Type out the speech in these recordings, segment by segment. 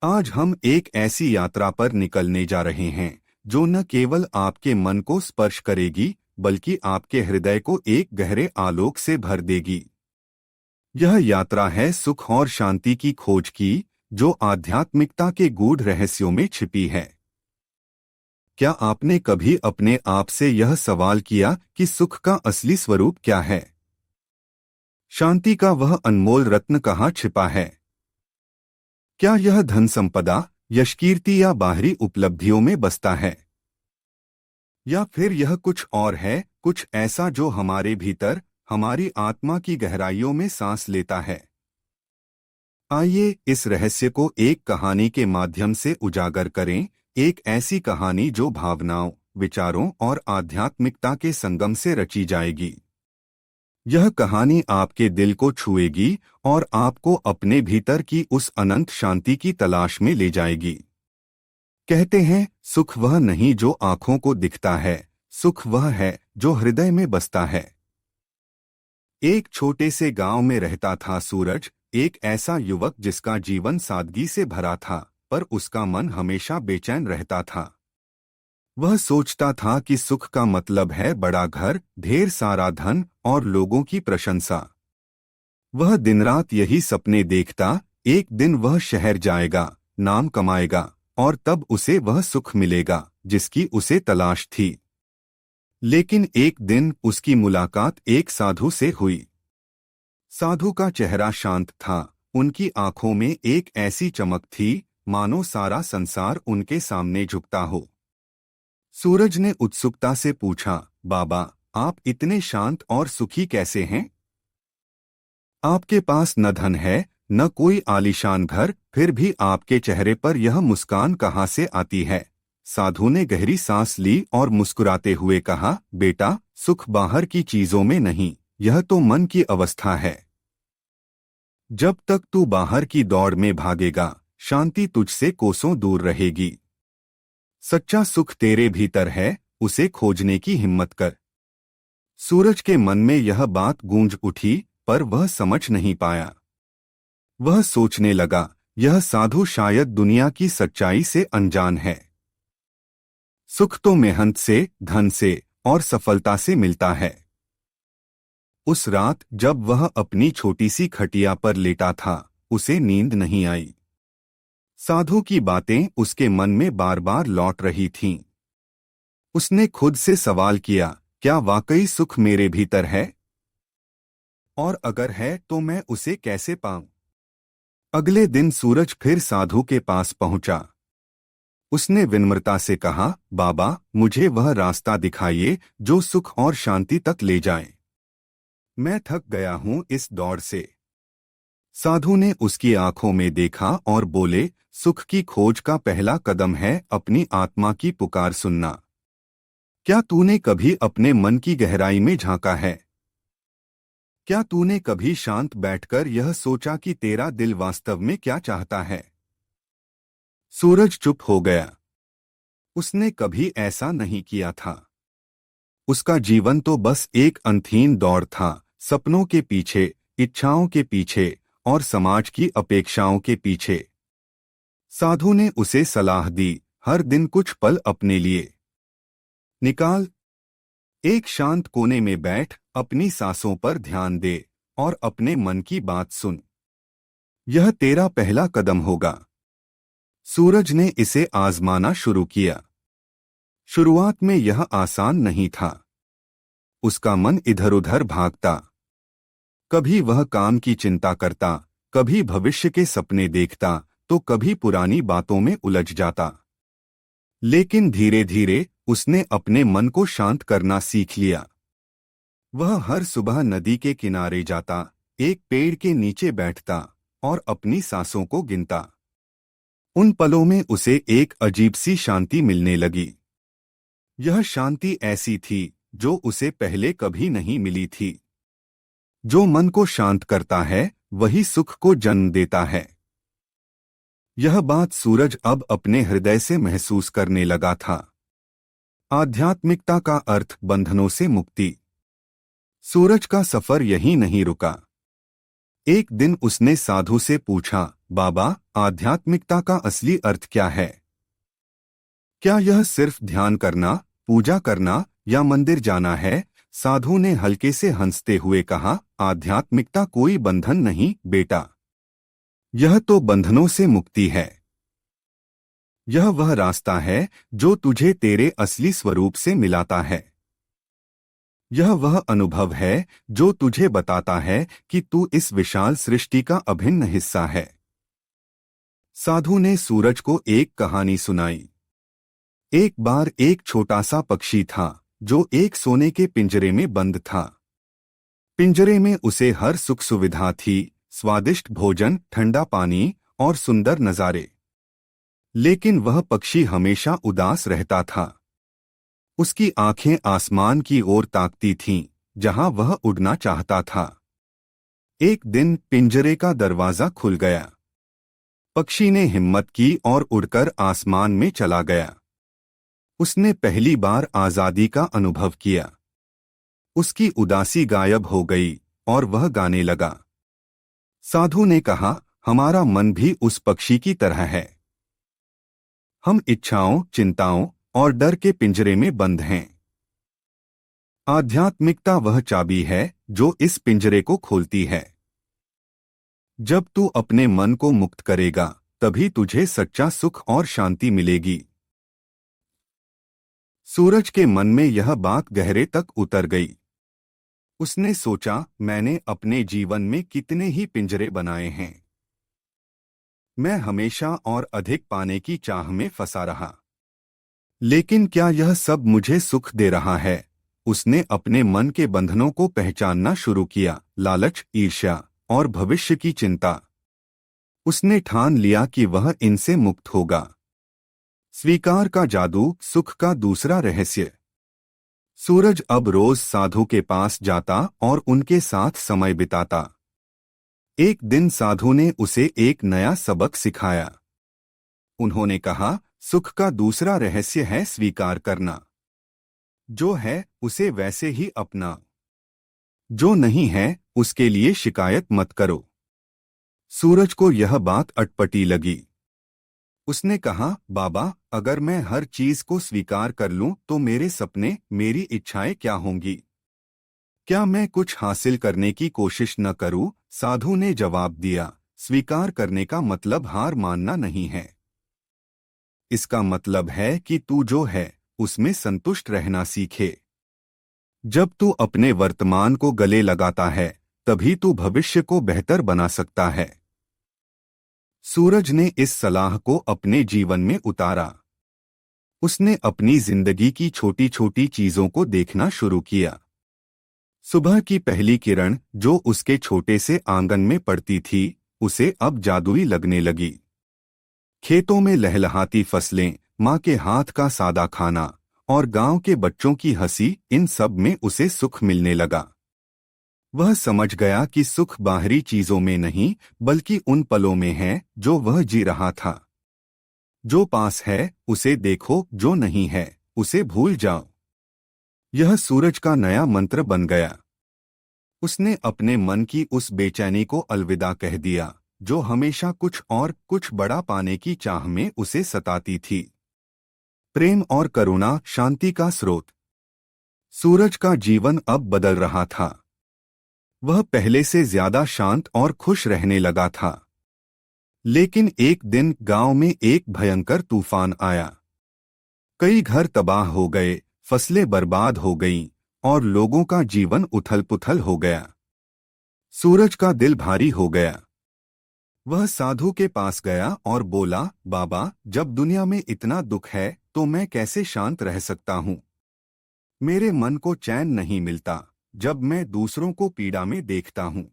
आज हम एक ऐसी यात्रा पर निकलने जा रहे हैं जो न केवल आपके मन को स्पर्श करेगी बल्कि आपके हृदय को एक गहरे आलोक से भर देगी। यह यात्रा है सुख और शांति की खोज की, जो आध्यात्मिकता के गूढ़ रहस्यों में छिपी है। क्या आपने कभी अपने आप से यह सवाल किया कि सुख का असली स्वरूप क्या है? शांति का वह अनमोल रत्न कहाँ छिपा है? क्या यह धन संपदा, यशकीर्ति या बाहरी उपलब्धियों में बसता है, या फिर यह कुछ और है, कुछ ऐसा जो हमारे भीतर, हमारी आत्मा की गहराइयों में सांस लेता है? आइए इस रहस्य को एक कहानी के माध्यम से उजागर करें, एक ऐसी कहानी जो भावनाओं, विचारों और आध्यात्मिकता के संगम से रची जाएगी। यह कहानी आपके दिल को छुएगी और आपको अपने भीतर की उस अनंत शांति की तलाश में ले जाएगी। कहते हैं, सुख वह नहीं जो आंखों को दिखता है, सुख वह है जो हृदय में बसता है। एक छोटे से गांव में रहता था सूरज, एक ऐसा युवक जिसका जीवन सादगी से भरा था, पर उसका मन हमेशा बेचैन रहता था। वह सोचता था कि सुख का मतलब है बड़ा घर, ढेर सारा धन और लोगों की प्रशंसा। वह दिन रात यही सपने देखता, एक दिन वह शहर जाएगा, नाम कमाएगा और तब उसे वह सुख मिलेगा जिसकी उसे तलाश थी। लेकिन एक दिन उसकी मुलाकात एक साधु से हुई। साधु का चेहरा शांत था, उनकी आंखों में एक ऐसी चमक थी मानो सारा संसार उनके सामने झुकता हो। सूरज ने उत्सुकता से पूछा, बाबा, आप इतने शांत और सुखी कैसे हैं? आपके पास न धन है, न कोई आलीशान घर, फिर भी आपके चेहरे पर यह मुस्कान कहाँ से आती है? साधु ने गहरी सांस ली और मुस्कुराते हुए कहा, बेटा, सुख बाहर की चीजों में नहीं, यह तो मन की अवस्था है। जब तक तू बाहर की दौड़ में भागेगा, शांति तुझसे कोसों दूर रहेगी। सच्चा सुख तेरे भीतर है, उसे खोजने की हिम्मत कर। सूरज के मन में यह बात गूंज उठी, पर वह समझ नहीं पाया। वह सोचने लगा, यह साधु शायद दुनिया की सच्चाई से अनजान है। सुख तो मेहनत से, धन से और सफलता से मिलता है। उस रात जब वह अपनी छोटी सी खटिया पर लेटा था, उसे नींद नहीं आई। साधु की बातें उसके मन में बार बार लौट रही थीं। उसने खुद से सवाल किया, क्या वाकई सुख मेरे भीतर है? और अगर है तो मैं उसे कैसे पाऊं? अगले दिन सूरज फिर साधु के पास पहुंचा। उसने विनम्रता से कहा, बाबा, मुझे वह रास्ता दिखाइए जो सुख और शांति तक ले जाए। मैं थक गया हूं इस दौड़ से। साधु ने उसकी आंखों में देखा और बोले, सुख की खोज का पहला कदम है अपनी आत्मा की पुकार सुनना। क्या तूने कभी अपने मन की गहराई में झांका है? क्या तूने कभी शांत बैठकर यह सोचा कि तेरा दिल वास्तव में क्या चाहता है? सूरज चुप हो गया। उसने कभी ऐसा नहीं किया था। उसका जीवन तो बस एक अंतहीन दौड़ था, सपनों के पीछे, इच्छाओं के पीछे और समाज की अपेक्षाओं के पीछे। साधु ने उसे सलाह दी, हर दिन कुछ पल अपने लिए निकाल। एक शांत कोने में बैठ, अपनी सांसों पर ध्यान दे और अपने मन की बात सुन। यह तेरा पहला कदम होगा। सूरज ने इसे आजमाना शुरू किया। शुरुआत में यह आसान नहीं था। उसका मन इधर उधर भागता। कभी वह काम की चिंता करता, कभी भविष्य के सपने देखता, तो कभी पुरानी बातों में उलझ जाता। लेकिन धीरे धीरे उसने अपने मन को शांत करना सीख लिया। वह हर सुबह नदी के किनारे जाता, एक पेड़ के नीचे बैठता और अपनी सांसों को गिनता। उन पलों में उसे एक अजीब सी शांति मिलने लगी। यह शांति ऐसी थी जो उसे पहले कभी नहीं मिली थी। जो मन को शांत करता है, वही सुख को जन्म देता है। यह बात सूरज अब अपने हृदय से महसूस करने लगा था। आध्यात्मिकता का अर्थ बंधनों से मुक्ति। सूरज का सफर यहीं नहीं रुका। एक दिन उसने साधु से पूछा, बाबा, आध्यात्मिकता का असली अर्थ क्या है? क्या यह सिर्फ ध्यान करना, पूजा करना या मंदिर जाना है? साधु ने हल्के से हंसते हुए कहा, आध्यात्मिकता कोई बंधन नहीं बेटा। यह तो बंधनों से मुक्ति है। यह वह रास्ता है जो तुझे तेरे असली स्वरूप से मिलाता है। यह वह अनुभव है जो तुझे बताता है कि तू इस विशाल सृष्टि का अभिन्न हिस्सा है। साधु ने सूरज को एक कहानी सुनाई। एक बार एक छोटा सा पक्षी था जो एक सोने के पिंजरे में बंद था। पिंजरे में उसे हर सुख सुविधा थी, स्वादिष्ट भोजन, ठंडा पानी और सुंदर नजारे। लेकिन वह पक्षी हमेशा उदास रहता था। उसकी आंखें आसमान की ओर ताकती थीं, जहां वह उड़ना चाहता था। एक दिन पिंजरे का दरवाजा खुल गया। पक्षी ने हिम्मत की और उड़कर आसमान में चला गया। उसने पहली बार आजादी का अनुभव किया। उसकी उदासी गायब हो गई और वह गाने लगा। साधु ने कहा, हमारा मन भी उस पक्षी की तरह है। हम इच्छाओं, चिंताओं और डर के पिंजरे में बंद हैं। आध्यात्मिकता वह चाबी है जो इस पिंजरे को खोलती है। जब तू अपने मन को मुक्त करेगा, तभी तुझे सच्चा सुख और शांति मिलेगी। सूरज के मन में यह बात गहरे तक उतर गई। उसने सोचा, मैंने अपने जीवन में कितने ही पिंजरे बनाए हैं। मैं हमेशा और अधिक पाने की चाह में फंसा रहा। लेकिन क्या यह सब मुझे सुख दे रहा है? उसने अपने मन के बंधनों को पहचानना शुरू किया, लालच, ईर्ष्या और भविष्य की चिंता। उसने ठान लिया कि वह इनसे मुक्त होगा। स्वीकार का जादू, सुख का दूसरा रहस्य। सूरज अब रोज साधु के पास जाता और उनके साथ समय बिताता। एक दिन साधु ने उसे एक नया सबक सिखाया। उन्होंने कहा, सुख का दूसरा रहस्य है स्वीकार करना। जो है उसे वैसे ही अपना। जो नहीं है उसके लिए शिकायत मत करो। सूरज को यह बात अटपटी लगी। उसने कहा, बाबा, अगर मैं हर चीज को स्वीकार कर लूं तो मेरे सपने, मेरी इच्छाएं क्या होंगी? क्या मैं कुछ हासिल करने की कोशिश न करूं? साधु ने जवाब दिया, स्वीकार करने का मतलब हार मानना नहीं है। इसका मतलब है कि तू जो है उसमें संतुष्ट रहना सीखे। जब तू अपने वर्तमान को गले लगाता है, तभी तू भविष्य को बेहतर बना सकता है। सूरज ने इस सलाह को अपने जीवन में उतारा। उसने अपनी जिंदगी की छोटी छोटी चीजों को देखना शुरू किया। सुबह की पहली किरण जो उसके छोटे से आंगन में पड़ती थी, उसे अब जादुई लगने लगी। खेतों में लहलहाती फसलें, माँ के हाथ का सादा खाना और गांव के बच्चों की हंसी, इन सब में उसे सुख मिलने लगा। वह समझ गया कि सुख बाहरी चीजों में नहीं, बल्कि उन पलों में है जो वह जी रहा था। जो पास है उसे देखो, जो नहीं है उसे भूल जाओ। यह सूरज का नया मंत्र बन गया। उसने अपने मन की उस बेचैनी को अलविदा कह दिया जो हमेशा कुछ और कुछ बड़ा पाने की चाह में उसे सताती थी। प्रेम और करुणा, शांति का स्रोत। सूरज का जीवन अब बदल रहा था। वह पहले से ज्यादा शांत और खुश रहने लगा था। लेकिन एक दिन गांव में एक भयंकर तूफान आया। कई घर तबाह हो गए, फसलें बर्बाद हो गईं और लोगों का जीवन उथल-पुथल हो गया। सूरज का दिल भारी हो गया। वह साधु के पास गया और बोला, बाबा, जब दुनिया में इतना दुख है तो मैं कैसे शांत रह सकता हूँ? मेरे मन को चैन नहीं मिलता जब मैं दूसरों को पीड़ा में देखता हूँ।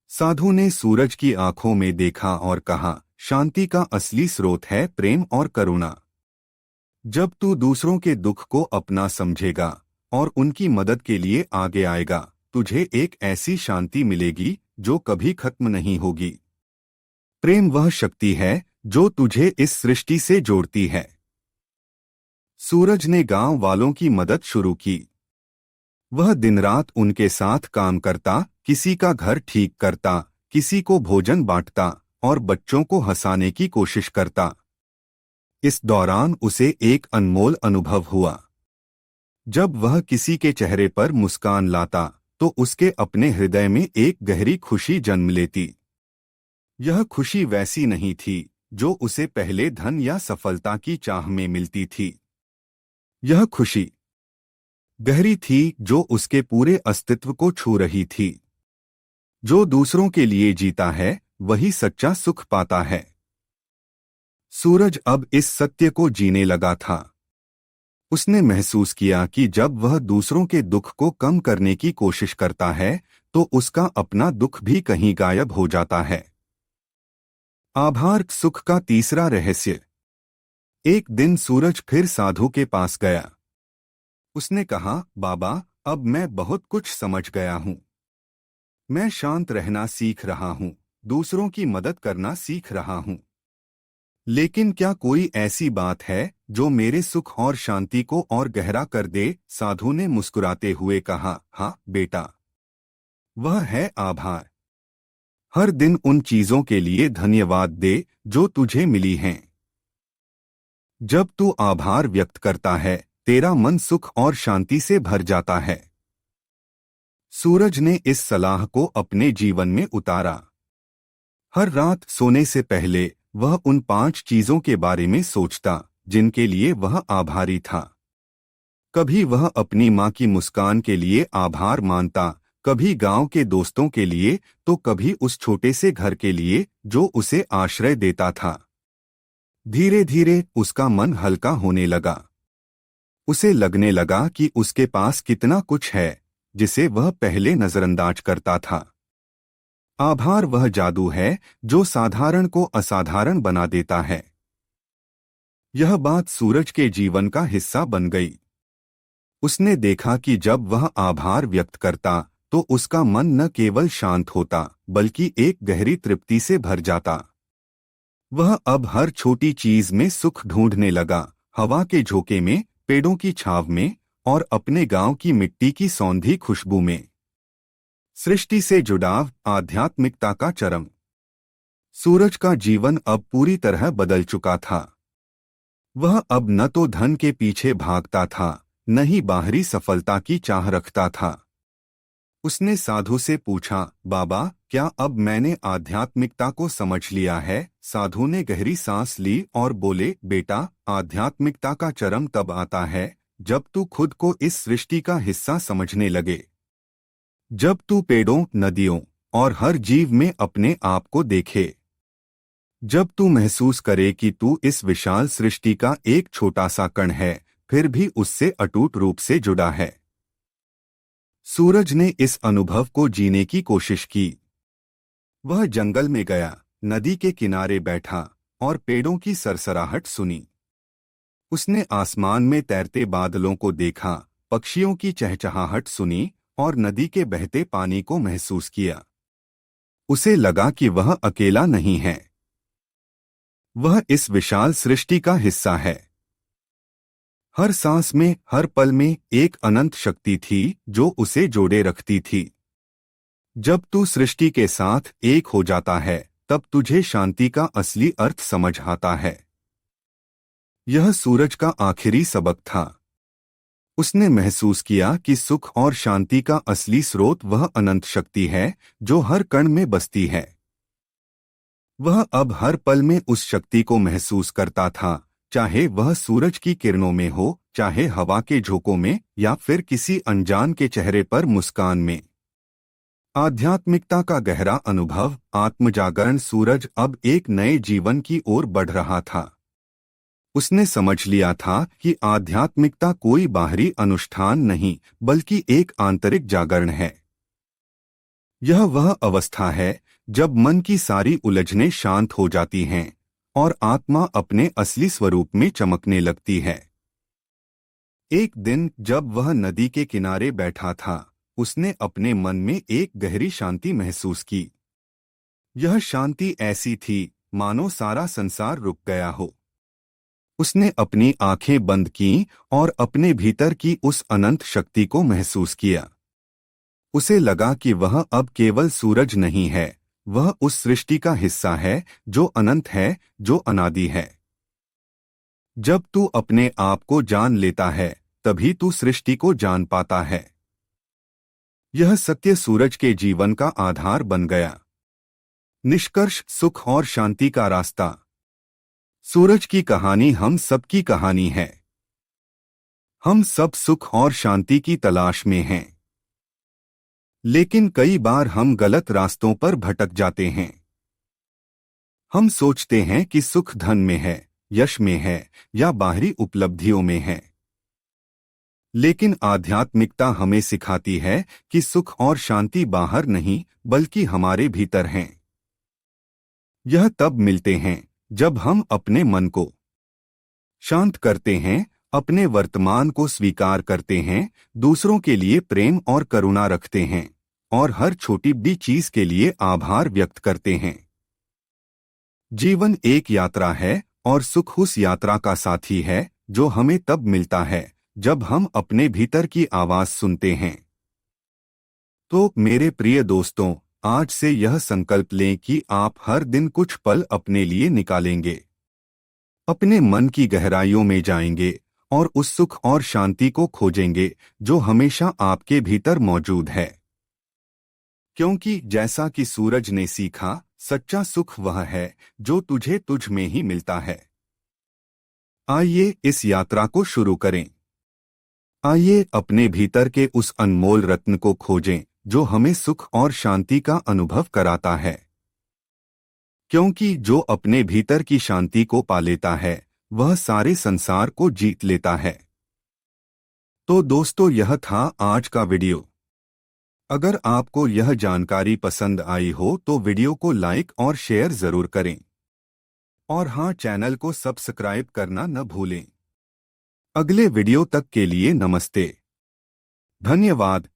साधु ने सूरज की आंखों में देखा और कहा, शांति का असली स्रोत है प्रेम और करुणा। जब तू दूसरों के दुख को अपना समझेगा और उनकी मदद के लिए आगे आएगा, तुझे एक ऐसी शांति मिलेगी जो कभी खत्म नहीं होगी। प्रेम वह शक्ति है जो तुझे इस सृष्टि से जोड़ती है। सूरज ने गांव वालों की मदद शुरू की। वह दिन रात उनके साथ काम करता, किसी का घर ठीक करता, किसी को भोजन बांटता और बच्चों को हंसाने की कोशिश करता। इस दौरान उसे एक अनमोल अनुभव हुआ। जब वह किसी के चेहरे पर मुस्कान लाता तो उसके अपने हृदय में एक गहरी खुशी जन्म लेती। यह खुशी वैसी नहीं थी जो उसे पहले धन या सफलता की चाह में मिलती थी। यह खुशी गहरी थी जो उसके पूरे अस्तित्व को छू रही थी। जो दूसरों के लिए जीता है वही सच्चा सुख पाता है। सूरज अब इस सत्य को जीने लगा था। उसने महसूस किया कि जब वह दूसरों के दुख को कम करने की कोशिश करता है तो उसका अपना दुख भी कहीं गायब हो जाता है। आभार सुख का तीसरा रहस्य। एक दिन सूरज फिर साधु के पास गया। उसने कहा, बाबा, अब मैं बहुत कुछ समझ गया हूं। मैं शांत रहना सीख रहा हूं, दूसरों की मदद करना सीख रहा हूं। लेकिन क्या कोई ऐसी बात है जो मेरे सुख और शांति को और गहरा कर दे? साधु ने मुस्कुराते हुए कहा, हाँ बेटा, वह है आभार। हर दिन उन चीजों के लिए धन्यवाद दे जो तुझे मिली हैं। जब तू आभार व्यक्त करता है तेरा मन सुख और शांति से भर जाता है। सूरज ने इस सलाह को अपने जीवन में उतारा। हर रात सोने से पहले वह उन 5 चीजों के बारे में सोचता जिनके लिए वह आभारी था। कभी वह अपनी माँ की मुस्कान के लिए आभार मानता, कभी गांव के दोस्तों के लिए, तो कभी उस छोटे से घर के लिए जो उसे आश्रय देता था। धीरे धीरे उसका मन हल्का होने लगा। उसे लगने लगा कि उसके पास कितना कुछ है जिसे वह पहले नजरअंदाज करता था। आभार वह जादू है जो साधारण को असाधारण बना देता है। यह बात सूरज के जीवन का हिस्सा बन गई। उसने देखा कि जब वह आभार व्यक्त करता तो उसका मन न केवल शांत होता बल्कि एक गहरी तृप्ति से भर जाता। वह अब हर छोटी चीज में सुख ढूंढने लगा, हवा के झोंके में, पेड़ों की छाव में और अपने गांव की मिट्टी की सौंधी खुशबू में। सृष्टि से जुड़ाव आध्यात्मिकता का चरम। सूरज का जीवन अब पूरी तरह बदल चुका था। वह अब न तो धन के पीछे भागता था न ही बाहरी सफलता की चाह रखता था। उसने साधु से पूछा, बाबा, क्या अब मैंने आध्यात्मिकता को समझ लिया है? साधु ने गहरी सांस ली और बोले, बेटा, आध्यात्मिकता का चरम तब आता है जब तू खुद को इस सृष्टि का हिस्सा समझने लगे। जब तू पेड़ों, नदियों और हर जीव में अपने आप को देखे। जब तू महसूस करे कि तू इस विशाल सृष्टि का एक छोटा सा कण है फिर भी उससे अटूट रूप से जुड़ा है। सूरज ने इस अनुभव को जीने की कोशिश की। वह जंगल में गया, नदी के किनारे बैठा और पेड़ों की सरसराहट सुनी। उसने आसमान में तैरते बादलों को देखा, पक्षियों की चहचहाहट सुनी और नदी के बहते पानी को महसूस किया। उसे लगा कि वह अकेला नहीं है। वह इस विशाल सृष्टि का हिस्सा है। हर सांस में, हर पल में एक अनंत शक्ति थी जो उसे जोड़े रखती थी। जब तू सृष्टि के साथ एक हो जाता है तब तुझे शांति का असली अर्थ समझ आता है। यह सूरज का आखिरी सबक था। उसने महसूस किया कि सुख और शांति का असली स्रोत वह अनंत शक्ति है जो हर कण में बसती है। वह अब हर पल में उस शक्ति को महसूस करता था, चाहे वह सूरज की किरणों में हो, चाहे हवा के झोंकों में या फिर किसी अनजान के चेहरे पर मुस्कान में। आध्यात्मिकता का गहरा अनुभव, आत्मजागरण। सूरज अब एक नए जीवन की ओर बढ़ रहा था। उसने समझ लिया था कि आध्यात्मिकता कोई बाहरी अनुष्ठान नहीं बल्कि एक आंतरिक जागरण है। यह वह अवस्था है जब मन की सारी उलझनें शांत हो जाती हैं और आत्मा अपने असली स्वरूप में चमकने लगती है। एक दिन जब वह नदी के किनारे बैठा था उसने अपने मन में एक गहरी शांति महसूस की। यह शांति ऐसी थी मानो सारा संसार रुक गया हो। उसने अपनी आंखें बंद कीं और अपने भीतर की उस अनंत शक्ति को महसूस किया। उसे लगा कि वह अब केवल सूरज नहीं है, वह उस सृष्टि का हिस्सा है जो अनंत है, जो अनादि है। जब तू अपने आप को जान लेता है, तभी तू सृष्टि को जान पाता है। यह सत्य सूरज के जीवन का आधार बन गया। निष्कर्ष, सुख और शांति का रास्ता। सूरज की कहानी हम सबकी कहानी है। हम सब सुख और शांति की तलाश में हैं। लेकिन कई बार हम गलत रास्तों पर भटक जाते हैं। हम सोचते हैं कि सुख धन में है, यश में है या बाहरी उपलब्धियों में है। लेकिन आध्यात्मिकता हमें सिखाती है कि सुख और शांति बाहर नहीं, बल्कि हमारे भीतर हैं। यह तब मिलते हैं जब हम अपने मन को शांत करते हैं, अपने वर्तमान को स्वीकार करते हैं, दूसरों के लिए प्रेम और करुणा रखते हैं और हर छोटी बड़ी चीज के लिए आभार व्यक्त करते हैं। जीवन एक यात्रा है और सुख उस यात्रा का साथी है जो हमें तब मिलता है जब हम अपने भीतर की आवाज सुनते हैं। तो मेरे प्रिय दोस्तों, आज से यह संकल्प लें कि आप हर दिन कुछ पल अपने लिए निकालेंगे, अपने मन की गहराइयों में जाएंगे और उस सुख और शांति को खोजेंगे जो हमेशा आपके भीतर मौजूद है। क्योंकि जैसा कि सूरज ने सीखा, सच्चा सुख वह है जो तुझे तुझ में ही मिलता है। आइए इस यात्रा को शुरू करें। आइए अपने भीतर के उस अनमोल रत्न को खोजें जो हमें सुख और शांति का अनुभव कराता है। क्योंकि जो अपने भीतर की शांति को पा लेता है, वह सारे संसार को जीत लेता है। तो दोस्तों, यह था आज का वीडियो। अगर आपको यह जानकारी पसंद आई हो तो वीडियो को लाइक और शेयर जरूर करें। और हाँ, चैनल को सब्सक्राइब करना न भूलें। अगले वीडियो तक के लिए नमस्ते। धन्यवाद।